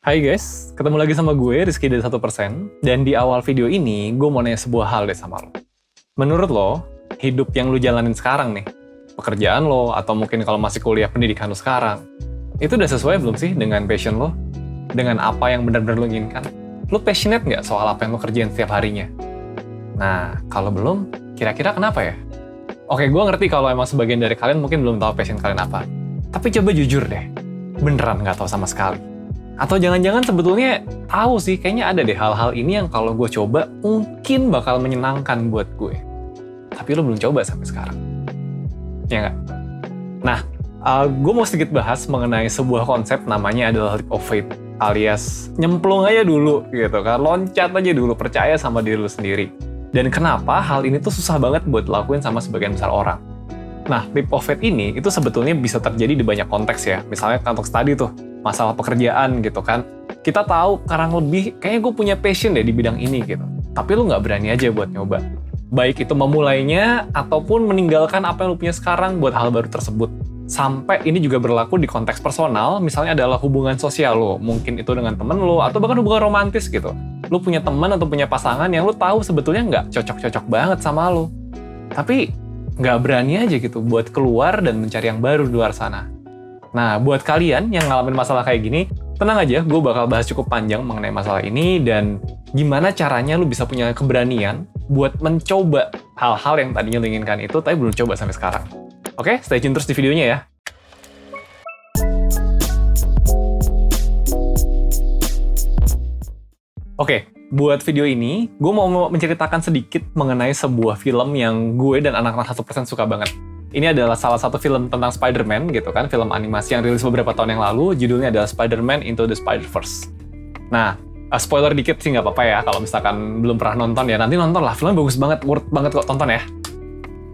Hai guys, ketemu lagi sama gue, Rizky dari 1%. Dan di awal video ini, gue mau nanya sebuah hal deh sama lo. Menurut lo, hidup yang lo jalanin sekarang nih, pekerjaan lo, atau mungkin kalau masih kuliah pendidikan lo sekarang, itu udah sesuai belum sih dengan passion lo? Dengan apa yang benar-benar lo inginkan? Lo passionate nggak soal apa yang lo kerjain setiap harinya? Nah, kalau belum, kira-kira kenapa ya? Oke, gue ngerti kalau emang sebagian dari kalian mungkin belum tahu passion kalian apa. Tapi coba jujur deh, beneran nggak tahu sama sekali. Atau jangan-jangan sebetulnya tahu sih, kayaknya ada deh hal-hal ini yang kalau gue coba mungkin bakal menyenangkan buat gue. Tapi lo belum coba sampai sekarang. Ya nggak? Nah, gue mau sedikit bahas mengenai sebuah konsep namanya adalah leap of faith, alias nyemplung aja dulu gitu kan, loncat aja dulu, percaya sama diri lo sendiri. Dan kenapa hal ini tuh susah banget buat dilakuin sama sebagian besar orang. Nah, leap of faith ini itu sebetulnya bisa terjadi di banyak konteks ya. Misalnya konteks tadi tuh, masalah pekerjaan gitu kan. Kita tahu kurang lebih, kayaknya gue punya passion deh di bidang ini gitu. Tapi lu nggak berani aja buat nyoba. Baik itu memulainya, ataupun meninggalkan apa yang lu punya sekarang buat hal baru tersebut. Sampai ini juga berlaku di konteks personal, misalnya adalah hubungan sosial lo. Mungkin itu dengan temen lo, atau bahkan hubungan romantis gitu. Lu punya teman atau punya pasangan yang lu tahu sebetulnya nggak cocok-cocok banget sama lo. Tapi nggak berani aja gitu buat keluar dan mencari yang baru di luar sana. Nah, buat kalian yang ngalamin masalah kayak gini, tenang aja, gue bakal bahas cukup panjang mengenai masalah ini dan gimana caranya lu bisa punya keberanian buat mencoba hal-hal yang tadinya lu inginkan itu, tapi belum coba sampai sekarang. Oke, stay tune terus di videonya ya. Oke, buat video ini, gue mau menceritakan sedikit mengenai sebuah film yang gue dan anak-anak 1% suka banget. Ini adalah salah satu film tentang Spider-Man gitu kan, film animasi yang rilis beberapa tahun yang lalu, judulnya adalah Spider-Man Into the Spider-Verse. Nah, spoiler dikit sih nggak apa-apa ya, kalau misalkan belum pernah nonton ya, nanti nonton lah, filmnya bagus banget, worth banget kok tonton ya.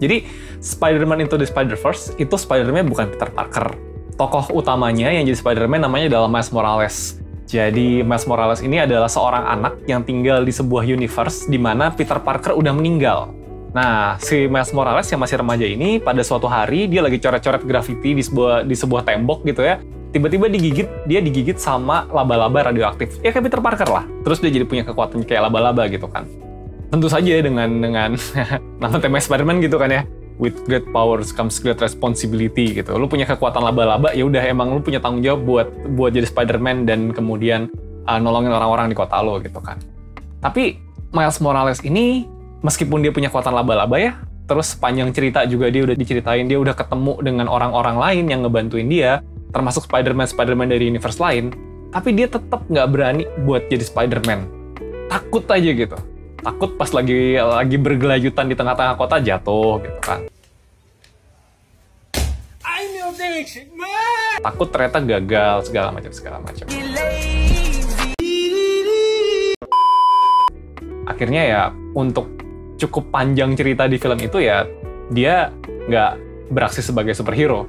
Jadi, Spider-Man Into the Spider-Verse, itu Spider-Man bukan Peter Parker. Tokoh utamanya yang jadi Spider-Man namanya adalah Miles Morales. Jadi, Miles Morales ini adalah seorang anak yang tinggal di sebuah universe di mana Peter Parker udah meninggal. Nah, si Miles Morales yang masih remaja ini, pada suatu hari, dia lagi coret-coret graffiti di sebuah tembok gitu ya. Tiba-tiba dia digigit sama laba-laba radioaktif. Ya kayak Peter Parker lah. Terus dia jadi punya kekuatan kayak laba-laba gitu kan. Tentu saja dengan nama tema Spider-Man gitu kan ya. With great powers comes great responsibility gitu. Lu punya kekuatan laba-laba, ya udah emang lu punya tanggung jawab buat jadi Spider-Man dan kemudian nolongin orang-orang di kota lo gitu kan. Tapi Miles Morales ini meskipun dia punya kekuatan laba-laba ya, terus sepanjang cerita juga dia udah diceritain, dia udah ketemu dengan orang-orang lain yang ngebantuin dia, termasuk Spider-Man dari universe lain, tapi dia tetap nggak berani buat jadi Spider-Man. Takut aja gitu. Takut pas lagi bergelayutan di tengah-tengah kota jatuh gitu kan. Takut ternyata gagal, segala macam. Akhirnya ya, untuk cukup panjang cerita di film itu ya, dia nggak beraksi sebagai superhero.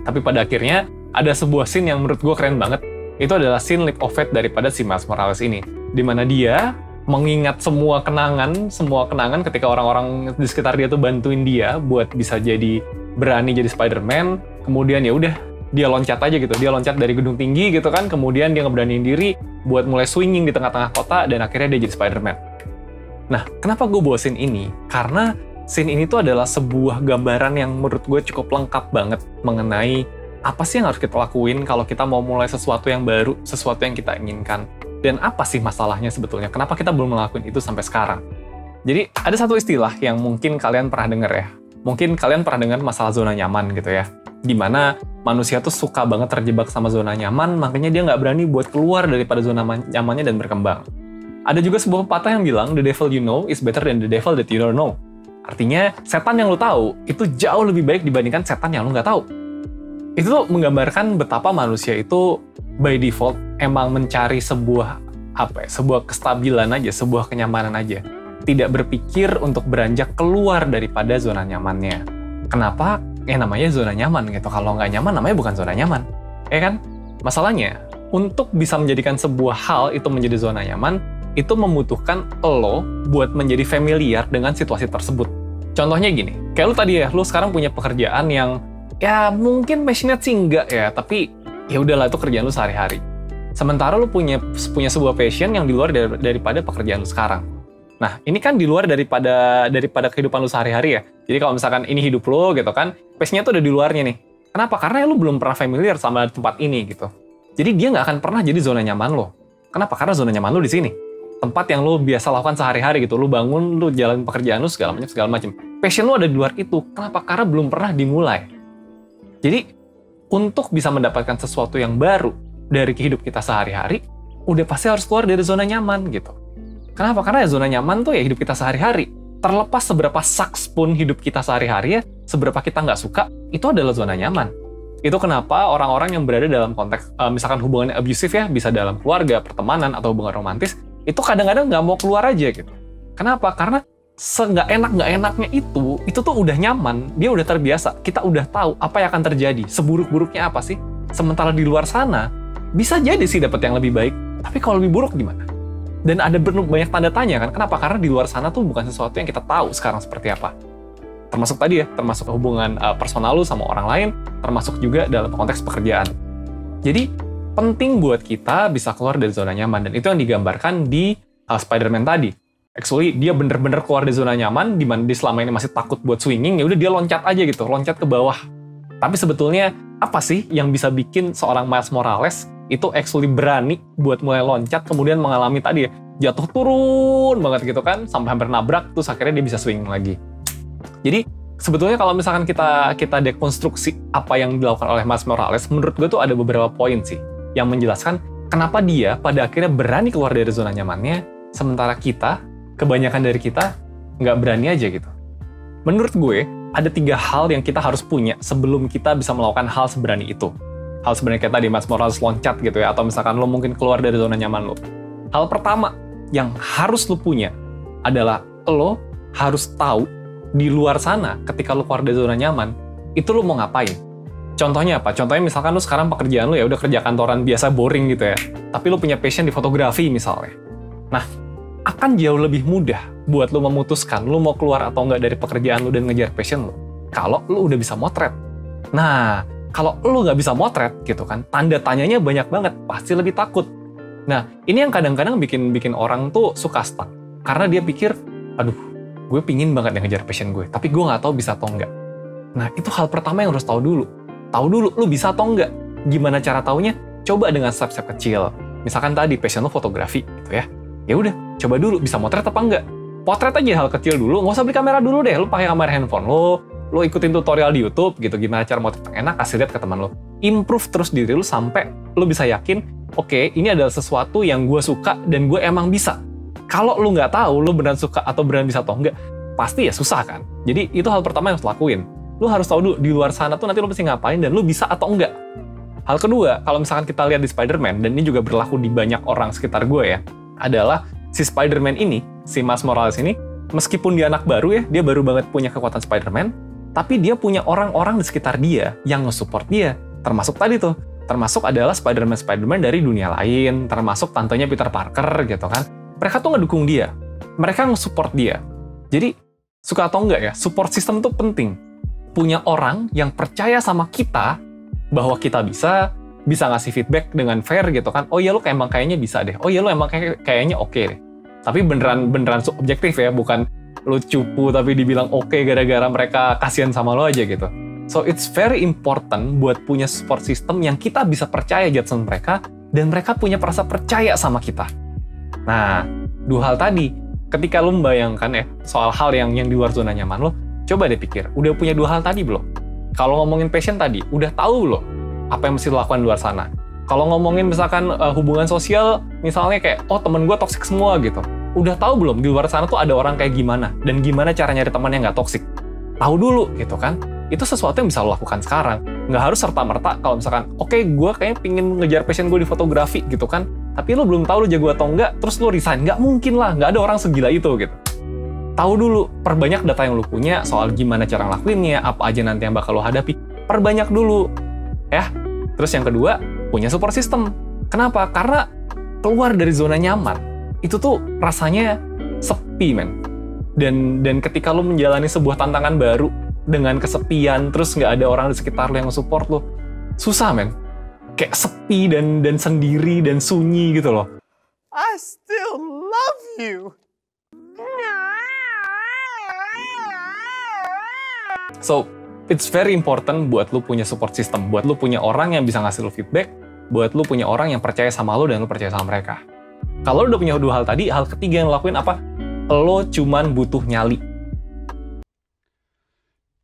Tapi pada akhirnya, ada sebuah scene yang menurut gue keren banget. Itu adalah scene leap of faith daripada si Miles Morales ini. Dimana dia mengingat semua kenangan ketika orang-orang di sekitar dia tuh bantuin dia buat bisa berani jadi Spider-Man. Kemudian ya udah, dia loncat aja gitu. Dia loncat dari gedung tinggi gitu kan, kemudian dia ngeberaniin diri buat mulai swinging di tengah-tengah kota, dan akhirnya dia jadi Spider-Man. Nah, kenapa gue bawa scene ini? Karena scene ini tuh adalah sebuah gambaran yang menurut gue cukup lengkap banget mengenai apa sih yang harus kita lakuin kalau kita mau mulai sesuatu yang baru, sesuatu yang kita inginkan. Dan apa sih masalahnya sebetulnya? Kenapa kita belum melakukan itu sampai sekarang? Jadi, ada satu istilah yang mungkin kalian pernah dengar ya. Mungkin kalian pernah dengar masalah zona nyaman gitu ya. Dimana manusia tuh suka banget terjebak sama zona nyaman, makanya dia nggak berani buat keluar daripada zona nyamannya dan berkembang. Ada juga sebuah pepatah yang bilang, the devil you know is better than the devil that you don't know. Artinya, setan yang lu tahu itu jauh lebih baik dibandingkan setan yang lu nggak tahu. Itu tuh menggambarkan betapa manusia itu by default emang mencari sebuah kestabilan aja, sebuah kenyamanan aja. Tidak berpikir untuk beranjak keluar daripada zona nyamannya. Kenapa? Namanya zona nyaman gitu. Kalau nggak nyaman, namanya bukan zona nyaman. Ya kan? Masalahnya, untuk bisa menjadikan sebuah hal itu menjadi zona nyaman, itu membutuhkan lo buat menjadi familiar dengan situasi tersebut. Contohnya gini, kayak lu tadi ya, lu sekarang punya pekerjaan yang ya mungkin passionate sih enggak ya, tapi ya udahlah itu kerjaan lu sehari-hari. Sementara lu punya sebuah passion yang di luar daripada pekerjaan lu sekarang. Nah, ini kan di luar daripada kehidupan lu sehari-hari ya. Jadi kalau misalkan ini hidup lu gitu kan, passion-nya tuh udah di luarnya nih. Kenapa? Karena lu belum pernah familiar sama tempat ini gitu. Jadi dia nggak akan pernah jadi zona nyaman lo. Kenapa? Karena zona nyaman lu di sini. Tempat yang lu biasa lakukan sehari-hari gitu. Lu bangun, lu jalan pekerjaan lu segala macam. Passion lu ada di luar itu. Kenapa? Karena belum pernah dimulai. Jadi untuk bisa mendapatkan sesuatu yang baru dari hidup kita sehari-hari, udah pasti harus keluar dari zona nyaman gitu. Kenapa? Karena zona nyaman tuh ya hidup kita sehari-hari. Terlepas seberapa sucks pun hidup kita sehari-hari ya, seberapa kita nggak suka, itu adalah zona nyaman. Itu kenapa orang-orang yang berada dalam konteks, misalkan hubungan abusive ya, bisa dalam keluarga, pertemanan, atau hubungan romantis, itu kadang-kadang nggak mau keluar aja gitu. Kenapa? Karena nggak enaknya itu tuh udah nyaman, dia udah terbiasa, kita udah tahu apa yang akan terjadi, seburuk-buruknya apa sih. Sementara di luar sana, bisa jadi sih dapat yang lebih baik, tapi kalau lebih buruk gimana? Dan ada banyak tanda tanya kan, kenapa? Karena di luar sana tuh bukan sesuatu yang kita tahu sekarang seperti apa. Termasuk tadi ya, termasuk hubungan personal lu sama orang lain, termasuk juga dalam konteks pekerjaan. Jadi, penting buat kita bisa keluar dari zona nyaman, dan itu yang digambarkan di Spider-Man tadi. Actually, dia bener-bener keluar dari zona nyaman, di mana dia selama ini masih takut buat swinging, ya udah dia loncat aja gitu, loncat ke bawah. Tapi sebetulnya, apa sih yang bisa bikin seorang Miles Morales itu actually berani buat mulai loncat, kemudian mengalami tadi ya, jatuh turun banget gitu kan, sampai hampir nabrak, terus akhirnya dia bisa swing lagi. Jadi, sebetulnya kalau misalkan kita dekonstruksi apa yang dilakukan oleh Miles Morales, menurut gue tuh ada beberapa poin sih, yang menjelaskan kenapa dia pada akhirnya berani keluar dari zona nyamannya, sementara kita, kebanyakan dari kita, nggak berani aja gitu. Menurut gue, ada 3 hal yang kita harus punya sebelum kita bisa melakukan hal seberani itu. Hal sebenarnya kayak tadi Miles Morales loncat gitu ya, atau misalkan lo mungkin keluar dari zona nyaman lo. Hal pertama yang harus lo punya adalah lo harus tahu di luar sana ketika lo keluar dari zona nyaman, itu lo mau ngapain. Contohnya apa? Contohnya misalkan lo sekarang pekerjaan lo ya udah kerja kantoran biasa boring gitu ya, tapi lo punya passion di fotografi misalnya. Nah, akan jauh lebih mudah buat lo memutuskan lo mau keluar atau enggak dari pekerjaan lo dan ngejar passion lo kalau lo udah bisa motret. Nah, kalau lo nggak bisa motret gitu kan, tanda tanyanya banyak banget, pasti lebih takut. Nah, ini yang kadang-kadang bikin orang tuh suka stuck. Karena dia pikir, aduh, gue pingin banget yang ngejar passion gue, tapi gue nggak tahu bisa atau enggak. Nah, itu hal pertama yang harus tahu dulu. Tahu dulu, lo bisa atau enggak. Gimana cara taunya? Coba dengan step-step kecil. Misalkan tadi, passion lo fotografi gitu ya. Ya udah, coba dulu, bisa motret apa enggak. Potret aja hal kecil dulu, nggak usah beli kamera dulu deh, lo pakai kamera handphone lo ikutin tutorial di YouTube gitu, gimana cara motret yang enak, kasih lihat ke teman lo. Improve terus diri lo sampai lo bisa yakin, oke, ini adalah sesuatu yang gue suka dan gue emang bisa. Kalau lo nggak tahu lo beneran suka atau beneran bisa atau enggak, pasti ya susah kan. Jadi itu hal pertama yang harus lakuin. Lo harus tahu dulu di luar sana tuh nanti lo mesti ngapain dan lo bisa atau enggak. Hal kedua, kalau misalkan kita lihat di Spider-Man, dan ini juga berlaku di banyak orang sekitar gue ya, adalah si Spider-Man ini, si Miles Morales ini, meskipun dia anak baru ya, dia baru banget punya kekuatan Spider-Man, tapi dia punya orang-orang di sekitar dia yang nge-support dia. Termasuk tadi tuh, termasuk adalah Spider-Man dari dunia lain, termasuk tantenya Peter Parker gitu kan. Mereka tuh ngedukung dia, mereka nge-support dia. Jadi, suka atau enggak ya, support system tuh penting. Punya orang yang percaya sama kita, bahwa kita bisa ngasih feedback dengan fair gitu kan. Oh iya, lo emang kayaknya bisa deh. Oh iya, lo emang kayaknya oke deh. Tapi beneran subjektif ya, bukan lo cupu tapi dibilang oke gara-gara mereka kasihan sama lo aja gitu. So it's very important buat punya support system yang kita bisa percaya judgement mereka, dan mereka punya perasa percaya sama kita. Nah, 2 hal tadi, ketika lo membayangkan ya soal hal yang di luar zona nyaman lo, coba deh pikir, udah punya 2 hal tadi belum? Kalau ngomongin passion tadi, udah tahu belum apa yang mesti lo lakukan di luar sana? Kalau ngomongin misalkan hubungan sosial, misalnya kayak, oh temen gue toksik semua gitu. Udah tahu belum di luar sana tuh ada orang kayak gimana, dan gimana cara nyari teman yang nggak toksik? Tahu dulu gitu kan. Itu sesuatu yang bisa lo lakukan sekarang. Nggak harus serta-merta kalau misalkan, oke, gue kayaknya pingin ngejar passion gue di fotografi gitu kan, tapi lo belum tahu lo jago atau enggak, terus lo resign. Nggak mungkin lah, nggak ada orang segila itu gitu. Tahu dulu, perbanyak data yang lo punya soal gimana cara ngelakuinnya, apa aja nanti yang bakal lo hadapi. Perbanyak dulu, ya. Terus yang kedua, punya support system. Kenapa? Karena keluar dari zona nyaman, itu tuh rasanya sepi, men. Dan ketika lo menjalani sebuah tantangan baru dengan kesepian, terus nggak ada orang di sekitar lo yang nge-support lo, susah, men. kayak sepi dan sendiri dan sunyi gitu loh. I still love you. So, it's very important buat lu punya support system, buat lu punya orang yang bisa ngasih lu feedback, buat lu punya orang yang percaya sama lu dan lu percaya sama mereka. Kalau lu udah punya dua hal tadi, hal ketiga yang lu lakuin apa? Lo cuman butuh nyali.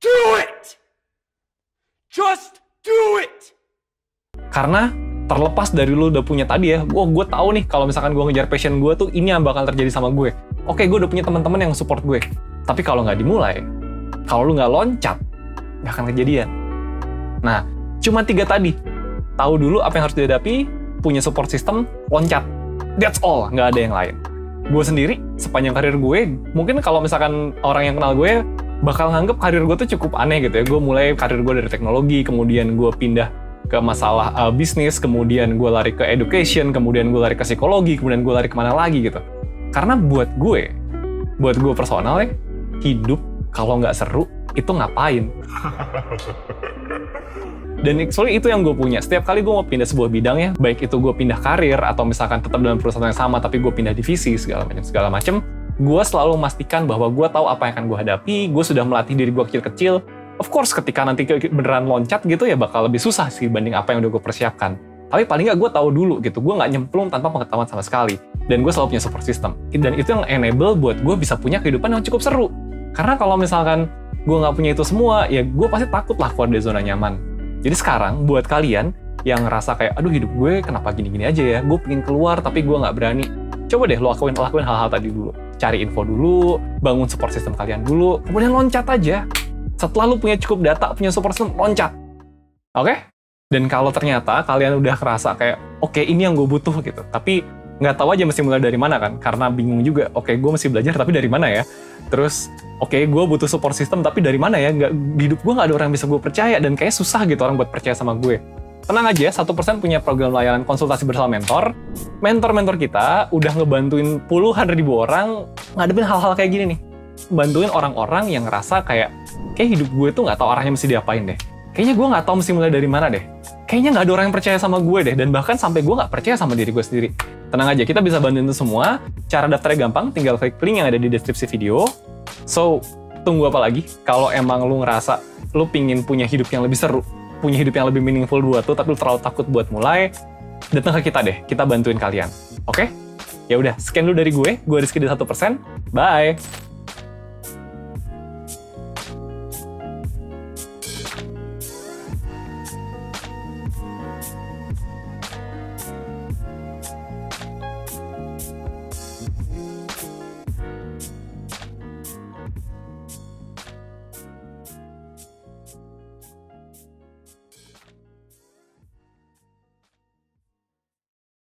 Do it! Just do it! Karena terlepas dari lu udah punya tadi ya, gue tahu nih kalau misalkan gue ngejar passion gue tuh ini yang bakal terjadi sama gue. Oke, gue udah punya teman-teman yang support gue. Tapi kalau nggak dimulai, kalau lu nggak loncat, nggak akan kejadian. Nah, cuma 3 tadi. Tahu dulu apa yang harus dihadapi, punya support system, loncat. That's all, nggak ada yang lain. Gue sendiri, sepanjang karir gue, mungkin kalau misalkan orang yang kenal gue, bakal nganggep karir gue tuh cukup aneh gitu ya. Gue mulai karir gue dari teknologi, kemudian gue pindah ke masalah bisnis, kemudian gue lari ke education, kemudian gue lari ke psikologi, kemudian gue lari kemana lagi gitu. Karena buat gue personal ya, hidup kalau nggak seru, itu ngapain? Dan actually itu yang gue punya. Setiap kali gue mau pindah sebuah bidang ya, baik itu gue pindah karir, atau misalkan tetap dalam perusahaan yang sama, tapi gue pindah divisi, segala macam, gue selalu memastikan bahwa gue tahu apa yang akan gue hadapi, gue sudah melatih diri gue kecil-kecil. Of course, ketika nanti beneran loncat gitu ya, bakal lebih susah sih dibanding apa yang udah gue persiapkan. Tapi paling nggak gue tahu dulu gitu, gue nggak nyemplung tanpa pengetahuan sama sekali. Dan gue selalu punya support system. Dan itu yang enable buat gue bisa punya kehidupan yang cukup seru. Karena kalau misalkan gue nggak punya itu semua, ya gue pasti takut lah keluar dari zona nyaman. Jadi sekarang, buat kalian yang ngerasa kayak, aduh hidup gue kenapa gini-gini aja ya, gue pengen keluar tapi gue nggak berani. Coba deh lo lakuin hal-hal tadi dulu. Cari info dulu, bangun support system kalian dulu, kemudian loncat aja. Setelah lo punya cukup data, punya support system, loncat. Oke? Dan kalau ternyata kalian udah ngerasa kayak, oke ini yang gue butuh gitu, tapi nggak tahu aja mesti mulai dari mana kan, karena bingung juga, oke gue mesti belajar tapi dari mana ya? Terus, oke, gue butuh support system, tapi dari mana ya? Di hidup gue nggak ada orang yang bisa gue percaya, dan kayak susah gitu orang buat percaya sama gue. Tenang aja, 1% punya program layanan konsultasi bersama mentor. Mentor-mentor kita udah ngebantuin puluhan ribu orang ngadepin hal-hal kayak gini nih. Bantuin orang-orang yang ngerasa kayak hidup gue tuh nggak tahu arahnya mesti diapain deh. Kayaknya gue nggak tahu mesti mulai dari mana deh. Kayaknya nggak ada orang yang percaya sama gue deh, dan bahkan sampai gue nggak percaya sama diri gue sendiri. Tenang aja, kita bisa bantuin itu semua. Cara daftarnya gampang, tinggal klik link yang ada di deskripsi video. So, tunggu apa lagi? Kalau emang lu ngerasa lu pingin punya hidup yang lebih seru, punya hidup yang lebih meaningful buat lu, tapi lu terlalu takut buat mulai, datang ke kita deh, kita bantuin kalian. Oke? Ya udah, sekian dulu dari gue Rizky dari 1%. Bye!